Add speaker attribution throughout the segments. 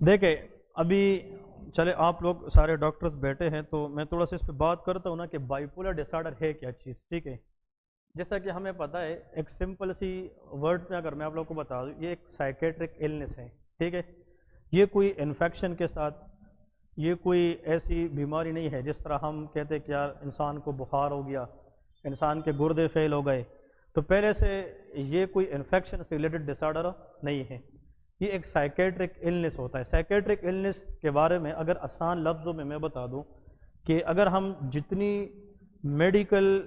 Speaker 1: دیکھیں ابھی چلے آپ لوگ سارے ڈاکٹرز بیٹھے ہیں تو میں تھوڑا سا اس پہ بات کرتا ہوں نا کہ بائیپولر ڈس آرڈر ہے کیا چیز. ٹھیک ہے، جیسا کہ ہمیں پتہ ہے ایک سمپل سی ورڈ میں اگر میں آپ لوگ کو بتا دوں، یہ ایک سائیکیٹرک النس ہے. ٹھیک ہے، یہ کوئی انفیکشن کے ساتھ، یہ کوئی ایسی بیماری نہیں ہے جس طرح ہم کہتے کہ یار انسان کو بخار ہو گیا، انسان کے گردے فیل ہو گئے. تو پہلے سے یہ کوئی انفیکشن سے ریلیٹڈ ڈس آرڈر نہیں ہے، یہ ایک سائیکیٹرک النس ہوتا ہے. سائیکیٹرک النس کے بارے میں اگر آسان لفظوں میں بتا دوں کہ اگر ہم جتنی میڈیکل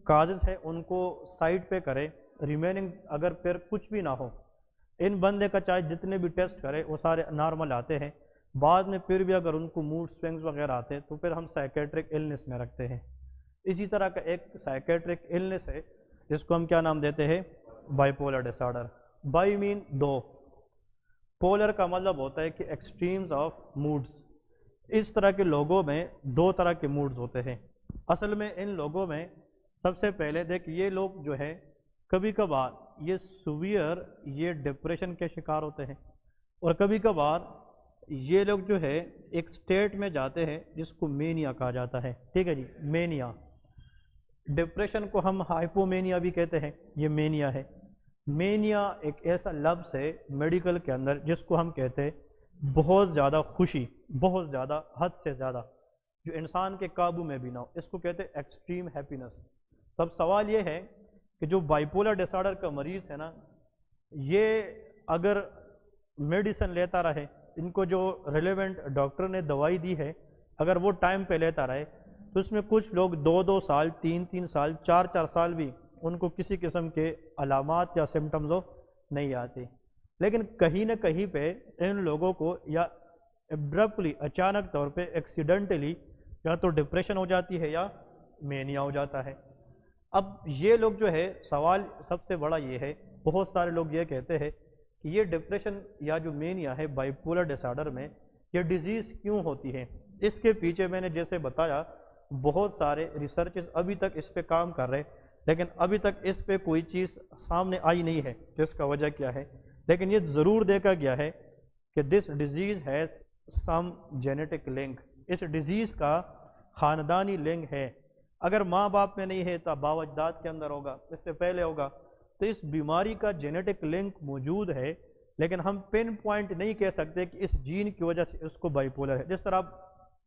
Speaker 1: کازز ہیں ان کو سائڈ پہ کریں، ریمیننگ اگر پھر کچھ بھی نہ ہو، ان بندے کا چاہے جتنے بھی ٹیسٹ کرے وہ سارے نارمل آتے ہیں، بعد میں پھر بھی اگر ان کو موڈ سوئنگز وغیرہ آتے ہیں تو پھر ہم سائیکیٹرک النس میں رکھتے ہیں. اسی طرح کا ایک سائیکیٹرک النس ہے جس کو ہم کیا نام دیتے ہیں؟ Bipolar disorder. By مین دو، پولر کا مطلب ہوتا ہے کہ ایکسٹریمز آف موڈز. اس طرح کے لوگوں میں دو طرح کے موڈز ہوتے ہیں. اصل میں ان لوگوں میں سب سے پہلے دیکھ یہ لوگ جو ہے کبھی کبھار یہ سویئر یہ ڈپریشن کے شکار ہوتے ہیں، اور کبھی کبھار یہ لوگ جو ہے ایک سٹیٹ میں جاتے ہیں جس کو مینیا کہا جاتا ہے. ٹھیک ہے جی، مینیا. ڈپریشن کو ہم ہائپومینیا بھی کہتے ہیں، یہ مینیا ہے. مینیا ایک ایسا لفظ ہے میڈیکل کے اندر جس کو ہم کہتے ہیں بہت زیادہ خوشی، بہت زیادہ، حد سے زیادہ، جو انسان کے قابو میں بھی نہ ہو، اس کو کہتے ہیں ایکسٹریم ہیپینس. تب سوال یہ ہے کہ جو بائیپولر ڈس آرڈر کا مریض ہے نا، یہ اگر میڈیسن لیتا رہے، ان کو جو ریلیونٹ ڈاکٹر نے دوائی دی ہے اگر وہ ٹائم پہ لیتا رہے، تو اس میں کچھ لوگ 2 سال، 3 سال، 4 سال بھی ان کو کسی قسم کے علامات یا سمٹمز نہیں آتے. لیکن کہیں نہ کہیں پہ ان لوگوں کو یا ابرپٹلی اچانک طور پہ ایکسیڈنٹلی یا تو ڈپریشن ہو جاتی ہے یا مینیا ہو جاتا ہے. اب یہ لوگ جو ہے، سوال سب سے بڑا یہ ہے، بہت سارے لوگ یہ کہتے ہیں کہ یہ ڈپریشن یا جو مینیا ہے بائیپولر ڈس آرڈر میں، یہ ڈیزیز کیوں ہوتی ہے؟ اس کے پیچھے میں نے جیسے بتایا بہت سارے ریسرچز ابھی تک اس پہ کام کر رہے، لیکن ابھی تک اس پہ کوئی چیز سامنے آئی نہیں ہے کہ اس کا وجہ کیا ہے. لیکن یہ ضرور دیکھا گیا ہے کہ this disease has some genetic link, اس ڈیزیز کا خاندانی لنک ہے. اگر ماں باپ میں نہیں ہے تو باوجداد کے اندر ہوگا، اس سے پہلے ہوگا. تو اس بیماری کا جینیٹک لنک موجود ہے، لیکن ہم پن پوائنٹ نہیں کہہ سکتے کہ اس جین کی وجہ سے اس کو بائیپولر ہے. جس طرح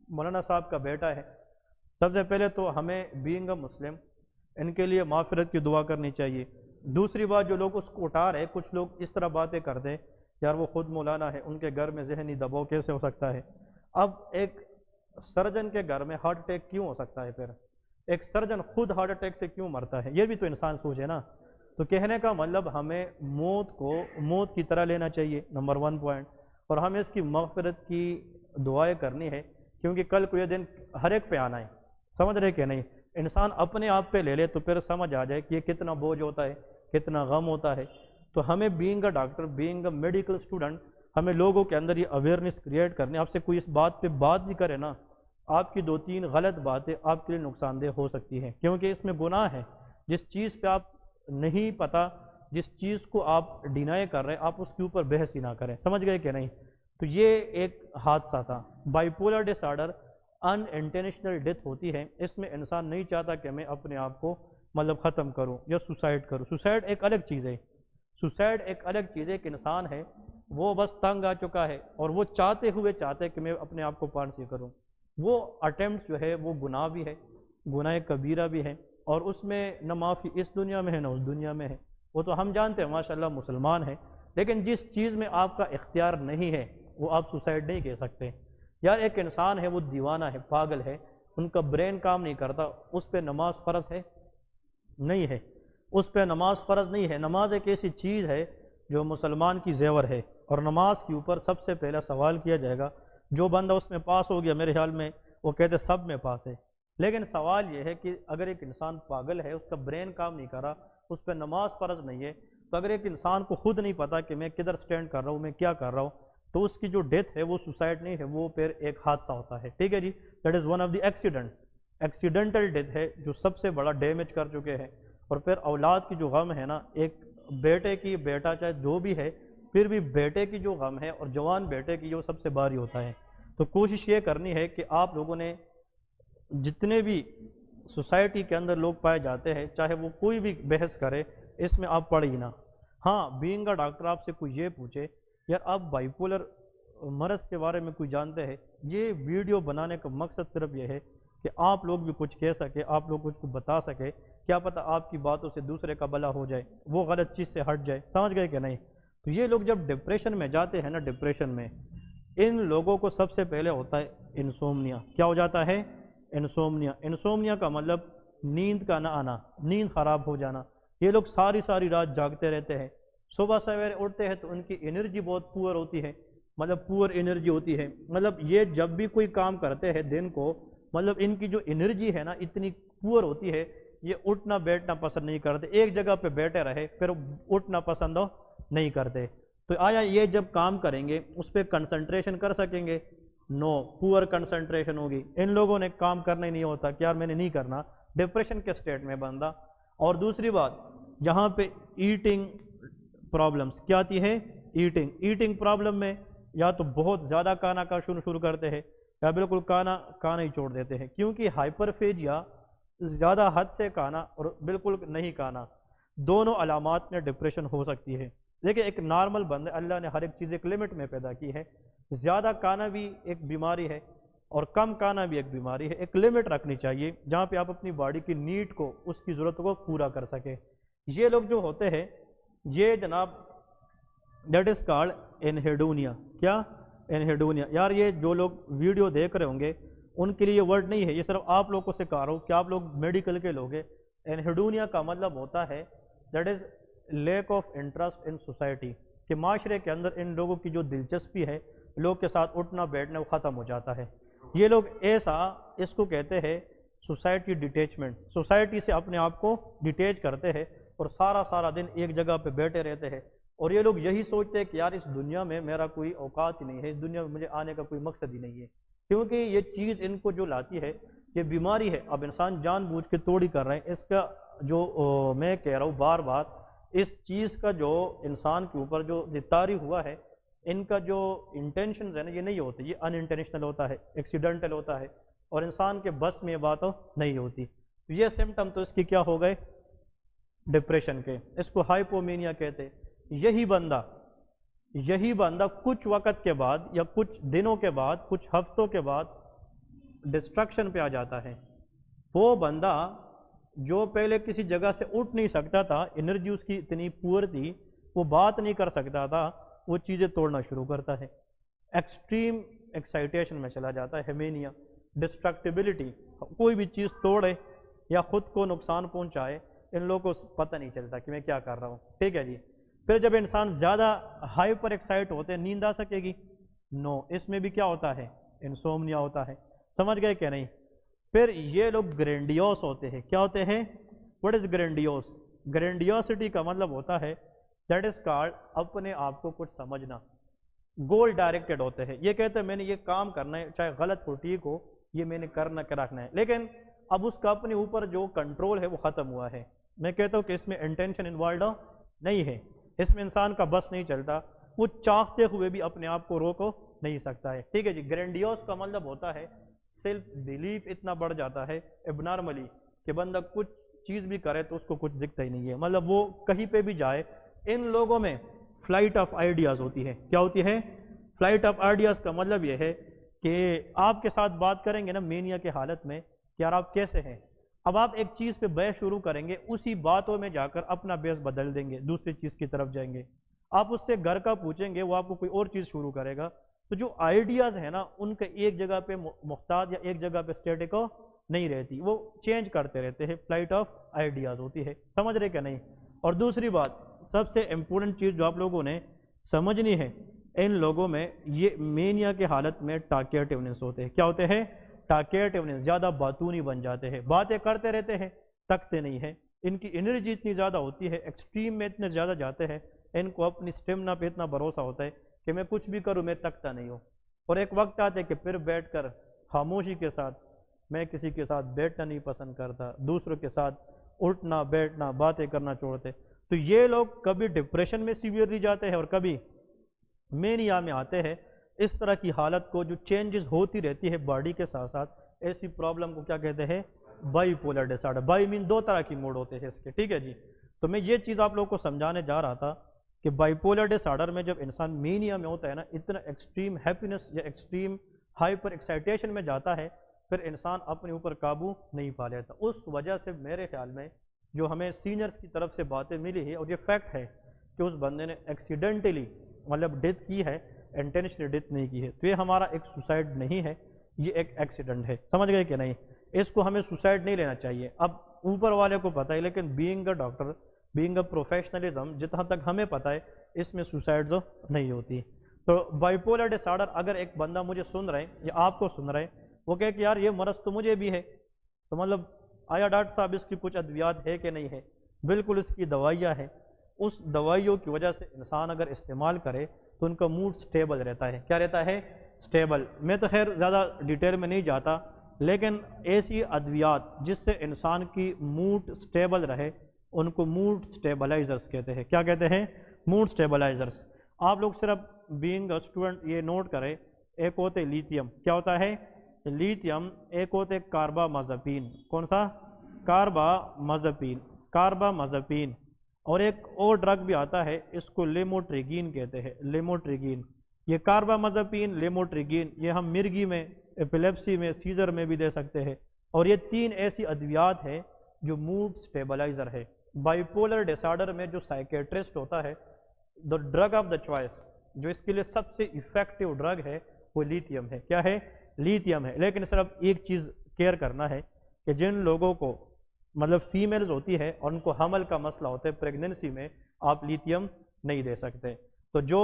Speaker 1: مولانا صاحب کا بیٹا ہے، سب سے پہلے تو ہمیں بینگ اے مسلم ان کے لیے مغفرت کی دعا کرنی چاہیے. دوسری بات، جو لوگ اس کو اٹھا رہے، کچھ لوگ اس طرح باتیں کرتے ہیں یار وہ خود مولانا ہے، ان کے گھر میں ذہنی دباؤ کیسے ہو سکتا ہے؟ اب ایک سرجن کے گھر میں ہارٹ اٹیک کیوں ہو سکتا ہے؟ پھر ایک سرجن خود ہارٹ اٹیک سے کیوں مرتا ہے؟ یہ بھی تو انسان سوچے نا. تو کہنے کا مطلب ہمیں موت کو موت کی طرح لینا چاہیے، نمبر 1 پوائنٹ. اور ہمیں اس کی مغفرت کی دعائیں کرنی ہے، کیونکہ کل کو یہ دن ہر ایک پہ آنا ہے. سمجھ رہے کہ نہیں؟ انسان اپنے آپ پہ لے لے تو پھر سمجھ آ جائے کہ یہ کتنا بوجھ ہوتا ہے، کتنا غم ہوتا ہے. تو ہمیں being a doctor, being a medical student, ہمیں لوگوں کے اندر یہ اویئرنیس کریٹ کرنی. آپ سے کوئی اس بات پہ بات بھی کرے نا، آپ کی 2-3 غلط باتیں آپ کے لیے نقصان دہ ہو سکتی ہیں، کیونکہ اس میں گناہ ہے. جس چیز پہ آپ نہیں پتہ، جس چیز کو آپ ڈینائی کر رہے ہیں، آپ اس کے اوپر بحث ہی نہ کریں. سمجھ گئے کہ نہیں؟ تو یہ ایک حادثہ تھا. Bipolar disorder unintentional death ہوتی ہے. اس میں انسان نہیں چاہتا کہ میں اپنے آپ کو مطلب ختم کروں یا سوسائڈ کروں. سوسائڈ ایک الگ چیز ہے. سوسائڈ ایک الگ چیز ہے. ایک انسان ہے وہ بس تنگ آ چکا ہے اور وہ چاہتے ہوئے چاہتے کہ میں اپنے آپ کو پھانسی کروں. وہ اٹیمپٹ جو ہے وہ گناہ بھی ہے، گناہ کبیرہ بھی ہے، اور اس میں نہ معافی اس دنیا میں ہے نہ اس دنیا میں ہے. وہ تو ہم جانتے ہیں ماشاءاللہ مسلمان ہیں، لیکن جس چیز میں آپ کا اختیار نہیں ہے وہ آپ سوسائڈ نہیں کہہ سکتے. یار ایک انسان ہے وہ دیوانہ ہے، پاگل ہے، ان کا برین کام نہیں کرتا، اس پہ نماز فرض ہے؟ نہیں ہے. اس پہ نماز فرض نہیں ہے. نماز ایک ایسی چیز ہے جو مسلمان کی زیور ہے، اور نماز کے اوپر سب سے پہلا سوال کیا جائے گا. جو بندہ اس میں پاس ہو گیا، میرے خیال میں وہ کہتے سب میں پاس ہے. لیکن سوال یہ ہے کہ اگر ایک انسان پاگل ہے، اس کا برین کام نہیں کر رہا، اس پہ نماز فرض نہیں ہے، تو اگر ایک انسان کو خود نہیں پتا کہ میں کدھر سٹینڈ کر رہا ہوں، میں کیا کر رہا ہوں، تو اس کی جو ڈیتھ ہے وہ سوسائڈ نہیں ہے، وہ پھر ایک حادثہ ہوتا ہے. ٹھیک ہے جی، that is one of the accident. Accidental death ہے جو سب سے بڑا ڈیمیج کر چکے ہیں. اور پھر اولاد کی جو غم ہے نا، ایک بیٹے کی، بیٹا چاہے جو بھی ہے، پھر بھی بیٹے کی جو غم ہے اور جوان بیٹے کی جو سب سے بھاری ہوتا ہے. تو کوشش یہ کرنی ہے کہ آپ لوگوں نے جتنے بھی سوسائٹی کے اندر لوگ پائے جاتے ہیں، چاہے وہ کوئی بھی بحث کرے، اس میں آپ پڑھ ہی نہ. ہاں بینگ اے ڈاکٹر آپ سے کوئی یہ پوچھے یار آپ بائیپولر مرض کے بارے میں کوئی جانتے ہیں، یہ ویڈیو بنانے کا مقصد صرف یہ ہے کہ آپ لوگ بھی کچھ کہہ سکے، آپ لوگ کچھ کو بتا سکے، کیا پتہ آپ کی باتوں سے دوسرے کا بھلا ہو جائے، وہ غلط چیز سے ہٹ جائے. سمجھ گئے کہ نہیں؟ تو یہ لوگ جب ڈپریشن میں جاتے ہیں نا، ڈپریشن میں ان لوگوں کو سب سے پہلے ہوتا ہے انسومنیا. کیا ہو جاتا ہے؟ انسومنیا. انسومنیا کا مطلب نیند کا نہ آنا، نیند خراب ہو جانا. یہ لوگ ساری ساری رات جاگتے رہتے ہیں، صبح سویرے اٹھتے ہیں تو ان کی انرجی بہت پور ہوتی ہے، مطلب پور انرجی ہوتی ہے. مطلب یہ جب بھی کوئی کام کرتے ہیں دن کو، مطلب ان کی جو انرجی ہے نا اتنی پور ہوتی ہے، یہ اٹھنا بیٹھنا پسند نہیں کرتے، ایک جگہ پہ بیٹھے رہے پھر اٹھنا پسند نہیں کرتے. تو آیا یہ جب کام کریں گے اس پہ کنسنٹریشن کر سکیں گے؟ نو، پور کنسنٹریشن ہوگی. ان لوگوں نے کام کرنا ہی نہیں ہوتا کہ یار میں نے نہیں کرنا، ڈپریشن کے سٹیٹ میں بندہ. اور دوسری بات یہاں پہ ایٹنگ پرابلمس کیا آتی ہے؟ ایٹنگ پرابلم میں یا تو بہت زیادہ کھانا کا شروع کرتے ہیں یا بالکل کھانا ہی چھوڑ دیتے ہیں، کیونکہ ہائپرفیجیا زیادہ حد سے کھانا اور بالکل نہیں کھانا، دونوں علامات میں ڈپریشن ہو سکتی ہے. دیکھیں ایک نارمل بندہ، اللہ نے ہر ایک چیز ایک لمٹ میں پیدا کی ہے. زیادہ کھانا بھی ایک بیماری ہے اور کم کھانا بھی ایک بیماری ہے. ایک لمٹ رکھنی چاہیے جہاں پہ آپ اپنی باڈی کی نیڈ کو، اس کی ضرورت کو پورا کر سکے. یہ لوگ جو ہوتے ہیں یہ جناب دیٹ از کالڈ انہیڈونیا. کیا؟ انہیڈونیا. یار یہ جو لوگ ویڈیو دیکھ رہے ہوں گے ان کے لیے یہ ورڈ نہیں ہے، یہ صرف آپ لوگوں کو سکھا رہا ہوں کہ آپ لوگ میڈیکل کے لوگ ہیں. انہیڈونیا کا مطلب ہوتا ہے that is lack of interest in society, کہ معاشرے کے اندر ان لوگوں کی جو دلچسپی ہے لوگ کے ساتھ اٹھنا بیٹھنا وہ ختم ہو جاتا ہے. یہ لوگ ایسا، اس کو کہتے ہیں سوسائٹی ڈیٹیچمنٹ، سوسائٹی سے اپنے آپ کو ڈیٹیچ کرتے ہیں اور سارا دن ایک جگہ پہ بیٹھے رہتے ہیں. اور یہ لوگ یہی سوچتے ہیں کہ یار اس دنیا میں میرا کوئی اوقات ہی نہیں ہے، اس دنیا میں مجھے آنے کا کوئی مقصد ہی نہیں ہے، کیونکہ یہ چیز ان کو جو لاتی ہے یہ بیماری ہے. اب انسان جان بوجھ کے توڑ ہی کر رہے ہیں. اس کا جو میں کہہ رہا ہوں بار بار، اس چیز کا جو انسان کے اوپر جو طاری ہوا ہے، ان کا جو انٹینشنز ہے نا یہ نہیں ہوتے، یہ ان انٹینشنل ہوتا ہے، ایکسیڈنٹل ہوتا ہے، اور انسان کے بس میں یہ بات نہیں ہوتی. تو یہ سمٹم تو اس کی کیا ہو گئے؟ ڈپریشن کے. اس کو ہائپومینیا کہتے. یہی بندہ کچھ وقت کے بعد یا کچھ دنوں کے بعد، کچھ ہفتوں کے بعد ڈسٹرکشن پہ آ جاتا ہے. وہ بندہ جو پہلے کسی جگہ سے اٹھ نہیں سکتا تھا، انرجی اس کی اتنی پور تھی، وہ بات نہیں کر سکتا تھا، وہ چیزیں توڑنا شروع کرتا ہے. ایکسٹریم ایکسائٹیشن میں چلا جاتا ہے. ہیمینیا، ڈسٹرکٹیبلٹی، کوئی بھی چیز توڑے یا خود کو نقصان پہنچائے، ان لوگوں کو پتہ نہیں چلتا کہ میں کیا کر رہا ہوں. ٹھیک ہے جی. پھر جب انسان زیادہ ہائپر ایکسائٹ ہوتے ہیں، نیند آ سکے گی؟ نو. اس میں بھی کیا ہوتا ہے؟ انسومنیا ہوتا ہے. سمجھ گئے کہ نہیں؟ پھر یہ لوگ گرینڈیوس ہوتے ہیں. کیا ہوتے ہیں؟ What is گرینڈیوس؟ گرینڈیوسٹی کا مطلب ہوتا ہے دیٹ از کالڈ اپنے آپ کو کچھ سمجھنا. گول ڈائریکٹڈ ہوتے ہیں. یہ کہتے ہیں میں نے یہ کام کرنا ہے، چاہے غلط ہو ٹھیک ہو، یہ میں نے کرنا کے رکھنا ہے. لیکن اب اس کا اپنے اوپر جو کنٹرول ہے وہ ختم ہوا ہے. میں کہتا ہوں کہ اس میں انٹینشن انوالوڈ نہیں ہے، اس میں انسان کا بس نہیں چلتا، وہ چاہتے ہوئے بھی اپنے آپ کو روک نہیں سکتا ہے. ٹھیک ہے جی. گرینڈیوس کا مطلب ہوتا ہے سیلف بیلیف اتنا بڑھ جاتا ہے ابنارملی کہ بندہ کچھ چیز بھی کرے تو اس کو کچھ دکھتا ہی نہیں ہے، مطلب وہ کہیں پہ بھی جائے. ان لوگوں میں فلائٹ آف آئیڈیاز ہوتی ہے. کیا ہوتی ہے؟ فلائٹ آف آئیڈیاز کا مطلب یہ ہے کہ آپ کے ساتھ بات کریں گے نا مینیا کے حالت میں کہ یار آپ کیسے ہیں، اب آپ ایک چیز پہ بحث شروع کریں گے، اسی باتوں میں جا کر اپنا بیس بدل دیں گے، دوسری چیز کی طرف جائیں گے. آپ اس سے گھر کا پوچھیں گے، وہ آپ کو کوئی اور چیز شروع کرے گا. تو جو آئیڈیاز ہیں نا ان کے ایک جگہ پہ محتاط یا ایک جگہ پہ اسٹیٹک نہیں رہتی، وہ چینج کرتے رہتے ہیں. فلائٹ آف آئیڈیاز ہوتی ہے. سمجھ رہے کہ نہیں؟ اور دوسری بات سب سے امپورٹنٹ چیز جو آپ لوگوں نے سمجھنی ہے، ان لوگوں میں یہ مینیا کے حالت میں ٹاکیٹیونس ہوتے ہیں. کیا ہوتے ہیں؟ ٹاکیٹیونس. زیادہ باتونی بن جاتے ہیں، باتیں کرتے رہتے ہیں، تکتے نہیں ہیں. ان کی انرجی اتنی زیادہ ہوتی ہے، ایکسٹریم میں اتنے زیادہ جاتے ہیں، ان کو اپنی اسٹیمنا پہ اتنا بھروسہ ہوتا ہے کہ میں کچھ بھی کروں میں تکتا نہیں ہوں. اور ایک وقت آتے کہ پھر بیٹھ کر خاموشی کے ساتھ، میں کسی کے ساتھ بیٹھنا نہیں پسند کرتا، دوسروں کے ساتھ اٹھنا بیٹھنا باتیں کرنا چھوڑتے. تو یہ لوگ کبھی ڈپریشن میں سیویئرلی جاتے ہیں اور کبھی مینیا میں آتے ہیں، اس طرح کی حالت کو جو چینجز ہوتی رہتی ہے باڈی کے ساتھ ساتھ، ایسی پرابلم کو کیا کہتے ہیں؟ Bipolar disorder. By مین دو طرح کی موڈ ہوتے ہیں اس کے، ٹھیک ہے جی۔ تو میں یہ چیز آپ لوگوں کو سمجھانے جا رہا تھا کہ بائی پولر ڈس آرڈر میں جب انسان مینیا میں ہوتا ہے نا، اتنا ایکسٹریم ہیپینس یا ایکسٹریم ہائپر ایکسائٹیشن میں جاتا ہے، پھر انسان اپنے اوپر قابو نہیں پا لیتا۔ اس وجہ سے میرے خیال میں جو ہمیں سینئرز کی طرف سے باتیں ملی ہے، اور یہ فیکٹ ہے کہ اس بندے نے ایکسیڈنٹلی مطلب ڈیتھ کی ہے، انٹینشنلی ڈیتھ نہیں کی ہے، تو یہ ہمارا ایک سوسائڈ نہیں ہے، یہ ایک ایکسیڈنٹ ہے، سمجھ گئے کہ نہیں؟ اس کو ہمیں سوسائڈ نہیں لینا چاہیے۔ اب اوپر والے کو پتہ ہے، لیکن being a doctor, being a professionalism, جتنا تک ہمیں پتہ ہے اس میں سوسائڈ نہیں ہوتی۔ تو بائی پولر ڈس آرڈر اگر ایک بندہ مجھے سن رہے ہیں یا آپ کو سن رہے ہیں، وہ کہے کہ یار یہ مرض تو مجھے بھی ہے، تو مطلب آیا ڈاکٹر صاحب اس کی کچھ ادویات ہے کہ نہیں ہے؟ بالکل اس کی دوائیاں ہیں۔ اس دوائیوں کی وجہ سے انسان اگر استعمال کرے تو ان کا موڈ سٹیبل رہتا ہے۔ کیا رہتا ہے؟ سٹیبل۔ میں تو خیر زیادہ ڈیٹیل میں نہیں جاتا، لیکن ایسی ادویات جس سے انسان کی موڈ سٹیبل رہے ان کو موڈ سٹیبلائزرز کہتے ہیں۔ کیا کہتے ہیں؟ موڈ سٹیبلائزرز۔ آپ لوگ صرف بینگ اے اسٹوڈنٹ یہ نوٹ کریں، ایک ہوتے لیتھیم، کیا ہوتا ہے؟ لیتھیم۔ ایک ہوتے کاربامازپین، کون سا؟ کاربامازپین، کاربامازپین۔ اور ایک اور ڈرگ بھی آتا ہے، اس کو لیموٹریگین کہتے ہیں، لیموٹریگین۔ یہ کاربامازپین، لیموٹریگین، یہ ہم مرگی میں، ایپیلیپسی میں، سیزر میں بھی دے سکتے ہیں، اور یہ تین ایسی ادویات ہیں جو موڈ سٹیبلائزر ہے۔ بائی پولر ڈس آرڈر میں جو سائیکیٹرسٹ ہوتا ہے، the drug of the choice, جو اس کے لیے سب سے ایفیکٹو ڈرگ ہے وہ لیتھیم ہے۔ کیا ہے؟ لیتھیم ہے۔ لیکن صرف ایک چیز کیئر کرنا ہے کہ جن لوگوں کو مطلب فیمیلز ہوتی ہے اور ان کو حمل کا مسئلہ ہوتا ہے پریگننسی میں، آپ لیتھیم نہیں دے سکتے۔ تو جو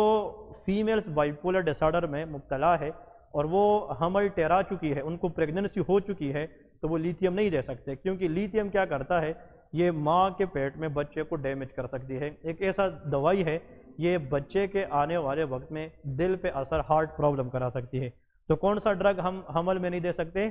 Speaker 1: families bipolar disorder میں مبتلا ہے اور وہ حمل ٹھہرا چکی ہے، ان کو پریگننسی ہو چکی ہے، تو وہ لیتھیم نہیں دے سکتے، کیونکہ لیتھیم کیا کرتا ہے؟ یہ ماں کے پیٹ میں بچے کو ڈیمیج کر سکتی ہے۔ ایک ایسا دوائی ہے، یہ بچے کے آنے والے وقت میں دل پہ اثر، ہارٹ پرابلم کرا سکتی ہے۔ تو کون سا ڈرگ ہم حمل میں نہیں دے سکتے؟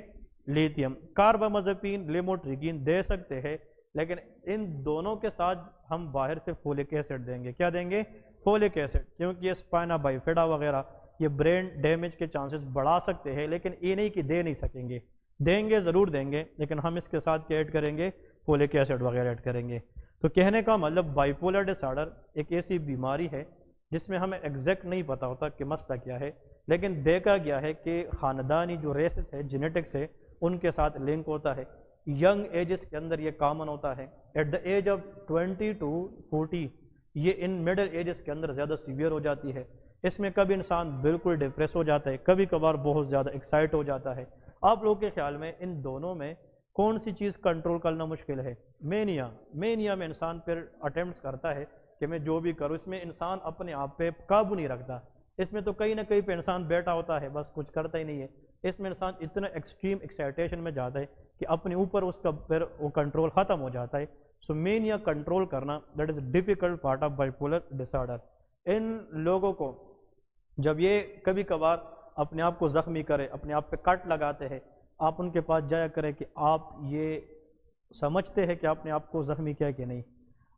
Speaker 1: لیتھیم۔ کاربامازپین، لیموٹریگین دے سکتے ہیں، لیکن ان دونوں کے ساتھ ہم باہر سے فولک ایسڈ دیں گے۔ کیا دیں گے؟ فولک ایسڈ، کیونکہ یہ اسپائنا بائیفیڈا وغیرہ یہ برین ڈیمیج کے چانسز بڑھا سکتے ہیں، لیکن یہ نہیں کہ دے نہیں سکیں گے، دیں گے ضرور دیں گے، لیکن ہم اس کے ساتھ کیا ایڈ کریں گے؟ فولک ایسڈ وغیرہ ایڈ کریں گے۔ تو کہنے کا مطلب بائی پولر ڈس آرڈر ایک ایسی بیماری ہے جس میں ہمیں ایگزیکٹ نہیں پتا ہوتا کہ مسئلہ کیا ہے، لیکن دیکھا گیا ہے کہ خاندانی جو ریسز ہے، جینیٹکس ہے، ان کے ساتھ لنک ہوتا ہے۔ ینگ ایجز کے اندر یہ کامن ہوتا ہے، at the age of 20 to 40 یہ ان مڈل ایجز کے اندر زیادہ سیویئر ہو جاتی ہے۔ اس میں کبھی انسان بالکل ڈپریس ہو جاتا ہے، کبھی کبھار بہت زیادہ ایکسائٹ ہو جاتا ہے۔ آپ لوگوں کے خیال میں ان دونوں میں کون سی چیز کنٹرول کرنا مشکل ہے؟ مینیا۔ مینیا میں انسان پھر اٹیمپٹس کرتا ہے کہ میں جو بھی کروں، اس میں انسان اپنے آپ پہ قابو نہیں رکھتا، اس میں تو کہیں نہ کہیں پہ انسان بیٹھا ہوتا ہے، بس کچھ کرتا ہی نہیں ہے۔ اس میں انسان اتنا ایکسٹریم ایکسائٹیشن میں جاتا ہے کہ اپنے اوپر اس کا پھر وہ کنٹرول ختم ہو جاتا ہے۔ سو مینیا کنٹرول کرنا، that is difficult part of bipolar disorder. ان لوگوں کو جب یہ کبھی کبھار اپنے آپ کو زخمی کرے، اپنے آپ پہ کٹ لگاتے ہیں، آپ ان کے پاس جایا کریں کہ آپ یہ سمجھتے ہیں کہ آپ نے آپ کو زخمی کیا کہ نہیں۔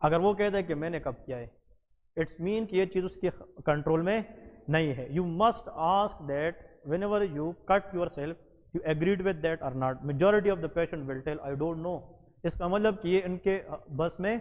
Speaker 1: اگر وہ کہتے ہیں کہ میں نے کب کیا ہے، اٹس مین کہ یہ چیز اس کے کنٹرول میں نہیں ہے۔ You must ask that whenever you cut yourself you agreed with that or not. Majority of the patient will tell I don't know. اس کا مطلب کہ یہ ان کے بس میں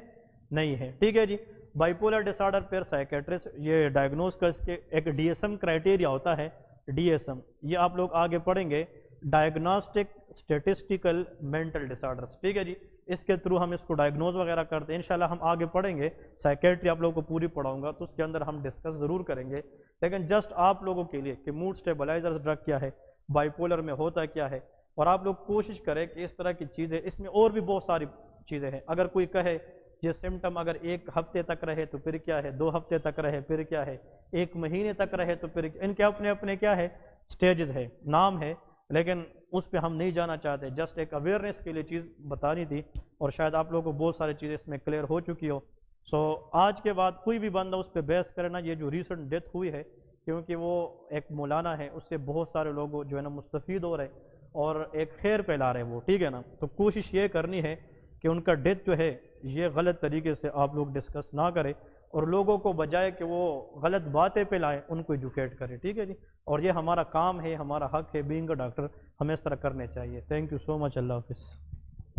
Speaker 1: نہیں ہے، ٹھیک ہے جی۔ بائی پولر ڈس آرڈر پھر سائیکیٹرسٹ یہ ڈائگنوز کر کے ایک ڈی ایس ایم کرائٹیریا ہوتا ہے، ڈی ایس ایم، یہ آپ لوگ آگے پڑھیں گے، ڈائگنوسٹک اسٹیٹسٹیکل مینٹل ڈس آرڈرس، ٹھیک ہے جی۔ اس کے تھرو ہم اس کو ڈائگنوز وغیرہ کرتے ہیں، انشاءاللہ ہم آگے پڑھیں گے، سائیکیٹری آپ لوگوں کو پوری پڑھاؤں گا تو اس کے اندر ہم ڈسکس ضرور کریں گے، لیکن جسٹ آپ لوگوں کے لیے کہ موڈ سٹیبلائزر ڈرگ کیا ہے، بائی پولر میں ہوتا کیا ہے، اور آپ لوگ کوشش کریں کہ اس طرح کی چیزیں، اس میں اور بھی بہت ساری چیزیں ہیں۔ اگر کوئی کہے یہ سمٹم اگر 1 ہفتے تک رہے تو پھر کیا ہے، 2 ہفتے تک رہے پھر کیا ہے، 1 مہینے تک رہے تو پھر ان کے اپنے اپنے کیا ہے، سٹیجز ہے، نام ہے، لیکن اس پہ ہم نہیں جانا چاہتے، جسٹ ایک اویئرنیس کے لیے چیز بتانی تھی، اور شاید آپ لوگوں کو بہت ساری چیزیں اس میں کلیئر ہو چکی ہو۔ سو آج کے بعد کوئی بھی بندہ اس پہ بحث کرنا، یہ جو ریسنٹ ڈیتھ ہوئی ہے، کیونکہ وہ ایک مولانا ہے، اس سے بہت سارے لوگ جو ہے نا مستفید ہو رہے اور ایک خیر پھیلا رہے وہ، ٹھیک ہے نا۔ تو کوشش یہ کرنی ہے کہ ان کا ڈیتھ جو ہے یہ غلط طریقے سے آپ لوگ ڈسکس نہ کریں، اور لوگوں کو بجائے کہ وہ غلط باتیں پہ لائیں ان کو ایجوکیٹ کرے، ٹھیک ہے جی. اور یہ ہمارا کام ہے، ہمارا حق ہے، بینگ اے ڈاکٹر ہمیں اس طرح کرنے چاہیے. تھینک یو سو مچ. اللہ حافظ.